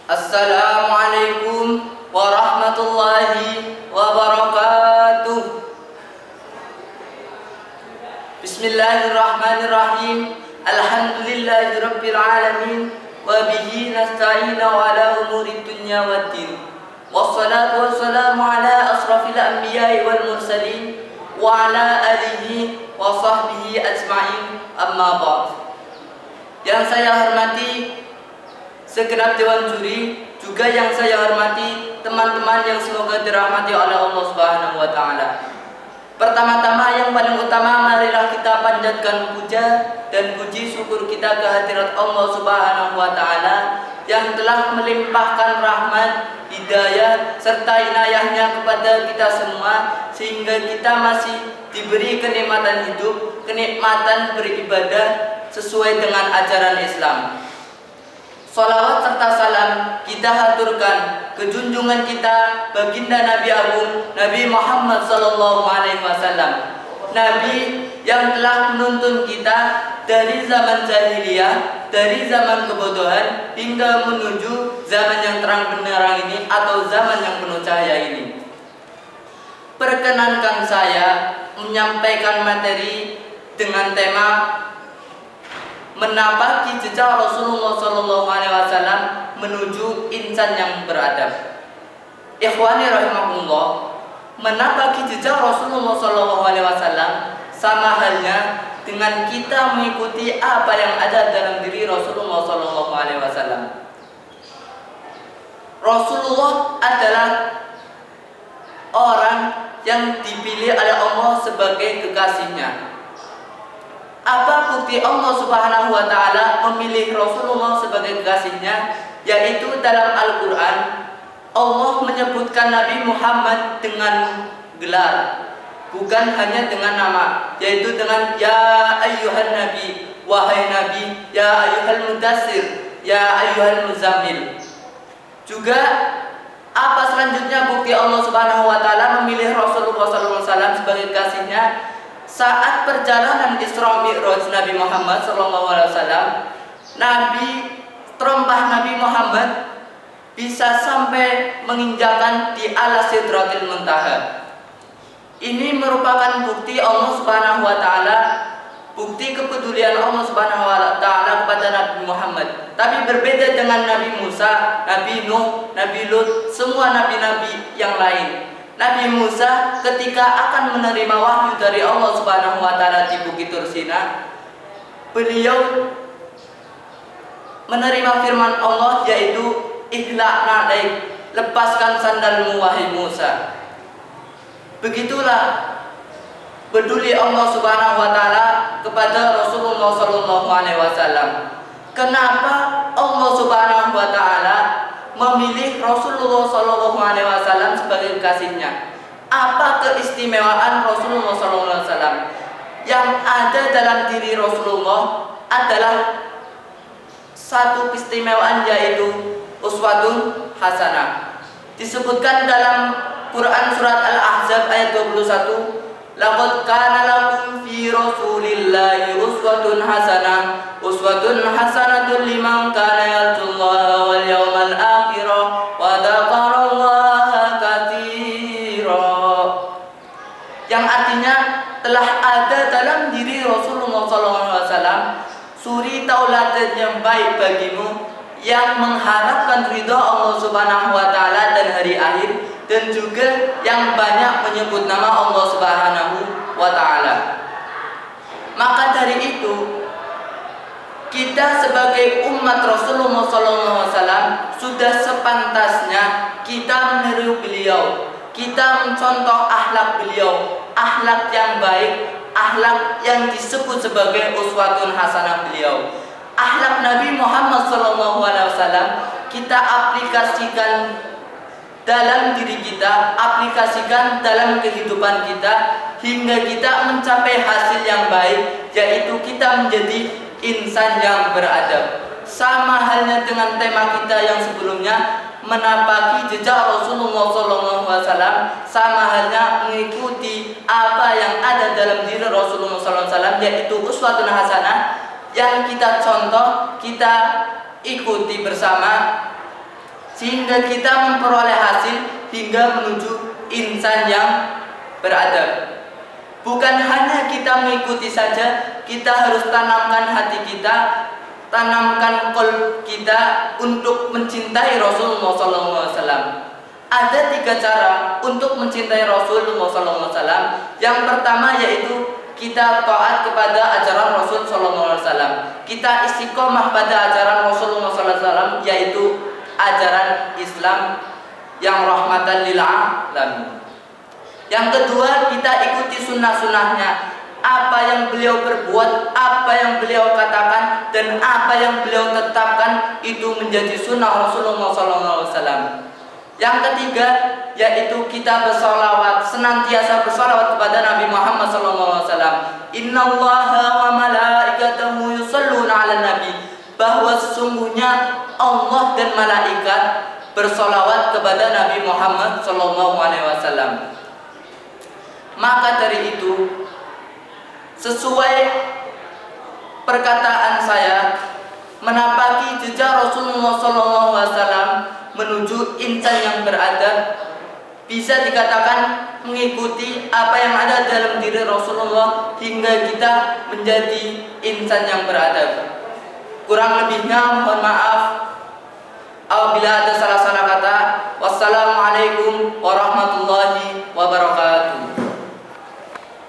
Assalamualaikum warahmatullahi wabarakatuh. Bismillahirrahmanirrahim. Alhamdulillahirabbil alamin wa bihi nasta'inu ala umuri dunya waddin. Wassalatu wassalamu ala asrafil anbiya'i wal mursalin wa ala alihi wa sahbihi ajma'in. Amma ba'd. Yang saya hormati segenap dewan juri, juga yang saya hormati teman-teman yang semoga dirahmati oleh Allah Subhanahu wa taala. Pertama-tama yang paling utama, marilah kita panjatkan puja dan puji syukur kita ke hadirat Allah Subhanahu wa taala yang telah melimpahkan rahmat, hidayah serta inayahnya kepada kita semua sehingga kita masih diberi kenikmatan hidup, kenikmatan beribadah sesuai dengan ajaran Islam. Salawat serta salam kita haturkan ke junjungan kita baginda Nabi Agung Nabi Muhammad sallallahu alaihi wasallam, Nabi yang telah menuntun kita dari zaman jahiliyah, dari zaman kebodohan hingga menuju zaman yang terang benderang ini atau zaman yang penuh cahaya ini. Perkenankan saya menyampaikan materi dengan tema menapaki jejak Rasulullah SAW menuju insan yang beradab. Ikhwani rahimakumullah, menapaki jejak Rasulullah SAW sama halnya dengan kita mengikuti apa yang ada dalam diri Rasulullah SAW. Rasulullah adalah orang yang dipilih oleh Allah sebagai kekasihnya. Apa bukti Allah Subhanahu wa taala memilih Rasulullah sebagai kekasihnya? Yaitu dalam Al-Qur'an Allah menyebutkan Nabi Muhammad dengan gelar, bukan hanya dengan nama, yaitu dengan ya ayyuhan nabi, wahai nabi, ya ayyuhal mudassir, ya ayyuhal muzammil. Juga apa selanjutnya bukti Allah Subhanahu wa taala memilih Rasulullah SAW sebagai kekasihnya? Saat perjalanan Isra Mi'raj Nabi Muhammad SAW, terompah Nabi Muhammad bisa sampai menginjakan di alas Sidratil Muntaha. Ini merupakan bukti Allah Subhanahu wa taala, bukti kepedulian Allah Subhanahu wa taala kepada Nabi Muhammad. Tapi berbeda dengan Nabi Musa, Nabi Nuh, Nabi Lut, semua nabi-nabi yang lain. Nabi Musa ketika akan menerima wahyu dari Allah Subhanahu wa taala di Bukit Tursina, beliau menerima firman Allah yaitu ihla'na alaik, lepaskan sandalmu wahai Musa. Begitulah peduli Allah Subhanahu wa taala kepada Rasulullah sallallahu alaihi wasallam. Kenapa Allah Subhanahu wa taala memilih Rasulullah sallallahu alaihi wasallam sebagai kekasihnya? Apa keistimewaan Rasulullah sallallahu alaihi wasallam? Yang ada dalam diri Rasulullah adalah satu keistimewaan, yaitu uswatun hasanah. Disebutkan dalam Quran surat Al-Ahzab ayat 21, laqad kana lakum fi rasulillahi uswatun hasanah, uswatun hasanatun liman kana yarjullaha wal yawmal akhir wa dzakarallaha katsira. Yang artinya telah ada dalam diri Rasulullah SAW suri tauladan yang baik bagimu, yang mengharapkan ridha Allah Subhanahu wa taala dan hari akhir, dan juga yang banyak menyebut nama Allah Subhanahu wa taala. Maka dari itu, kita sebagai umat Rasulullah SAW sudah sepantasnya kita meniru beliau, kita mencontoh akhlak beliau, akhlak yang baik, akhlak yang disebut sebagai uswatun hasanah beliau. Akhlak Nabi Muhammad SAW kita aplikasikan dalam diri kita, aplikasikan dalam kehidupan kita hingga kita mencapai hasil yang baik, yaitu kita menjadi insan yang beradab. Sama halnya dengan tema kita yang sebelumnya, menapaki jejak Rasulullah SAW, sama halnya mengikuti apa yang ada dalam diri Rasulullah SAW, yaitu uswatun hasanah yang kita contoh, kita ikuti bersama sehingga kita memperoleh hasil hingga menuju insan yang beradab. Bukan hanya kita mengikuti saja, kita harus tanamkan hati kita, tanamkan qalb kita untuk mencintai Rasulullah SAW. Ada 3 cara untuk mencintai Rasulullah SAW. Yang pertama yaitu kita taat kepada ajaran Rasul SAW. Kita istiqomah pada ajaran Rasulullah SAW, yaitu ajaran Islam yang rahmatan lil alamin. Yang kedua, kita ikuti sunnah-sunnahnya. Apa yang beliau berbuat, apa yang beliau katakan, dan apa yang beliau tetapkan itu menjadi sunnah Rasulullah SAW. Yang ketiga, yaitu kita bersolawat, senantiasa bersolawat kepada Nabi Muhammad SAW. Innallaha wa malaikatahu yusholluna 'alan nabi. Bahwa sesungguhnya Allah dan malaikat bersolawat kepada Nabi Muhammad SAW. Maka dari itu, sesuai perkataan saya, menapaki jejak Rasulullah SAW menuju insan yang beradab, bisa dikatakan mengikuti apa yang ada dalam diri Rasulullah hingga kita menjadi insan yang beradab. Kurang lebihnya mohon maaf apabila ada salah